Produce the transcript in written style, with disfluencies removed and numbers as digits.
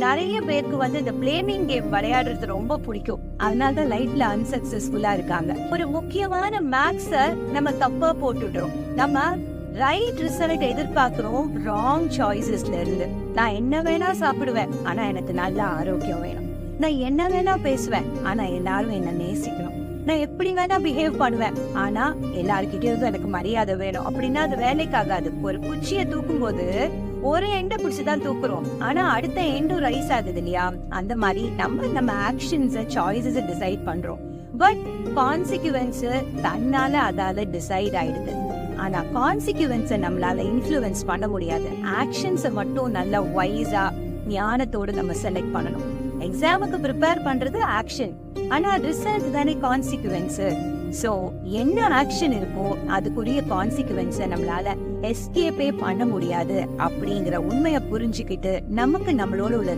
நிறைய பேருக்கு இந்த பிளேமிங் கேம் விளையாடுறது ரொம்ப பிடிக்கும். அதனாலதான் லைஃப்ல அன்சக்சஸ்ஃபுல்லா இருக்காங்க. ஒரு முக்கியமான மேக்ஸ நம்ம தப்பா போட்டுடுறோம். நம்ம ரைட் ரிசல்ட் எதிர்பார்க்கிறோம் ராங் சாய்ஸஸ்ல இருந்து. நான் என்ன வேணா சாப்பிடுவேன், ஆனா எனக்கு நல்ல ஆரோக்கியம் வேணும். நான் என்ன வேணா பேசுவேன், ஆனா எல்லாரும் என்ன நேசிக்கணும். நான் எப்படி வேணா பிஹேவ் பண்ணுவேன், ஆனா எல்லாருக்கிட்டயும் எனக்கு மரியாதை வேணும். அப்படின்னா அது வேலைக்காகாது. ஒரு குச்சியை தூக்கும் போது ஒரு எண்டை பிடிச்சுதான் தூக்குறோம், ஆனா அடுத்த எண்டும் ரைஸ் ஆகுது இல்லையா? அந்த மாதிரி நம்ம ஆக்ஷன்ஸ் சாய்ஸஸ் டிசைட் பண்றோம். பட் கான்சிக்வன்ஸ் தன்னால அதால டிசைட் ஆயிடுது. ஆனா கான்சிக்வன்ஸ நம்மளால இன்ஃப்ளூயன்ஸ் பண்ண முடியாது. ஆக்ஷன்ஸை மட்டும் நல்ல வைஸா ஞானத்தோடு நம்ம செலக்ட் பண்ணணும். எக்ஸாமுக்கு ப்ரிப்பேர் பண்றது ஆக்ஷன், ஆனா ரிசல்ட் தானே கான்சிக்வன்ஸ். சோ என்ன ஆக்ஷன் இருக்கோ அதுக்குரிய கான்சிக்வன்ஸ நம்மளால எஸ்கேப்பே பண்ண முடியாது அப்படிங்கிற உண்மையை புரிஞ்சுக்கிட்டு நமக்கு நம்மளோட உள்ள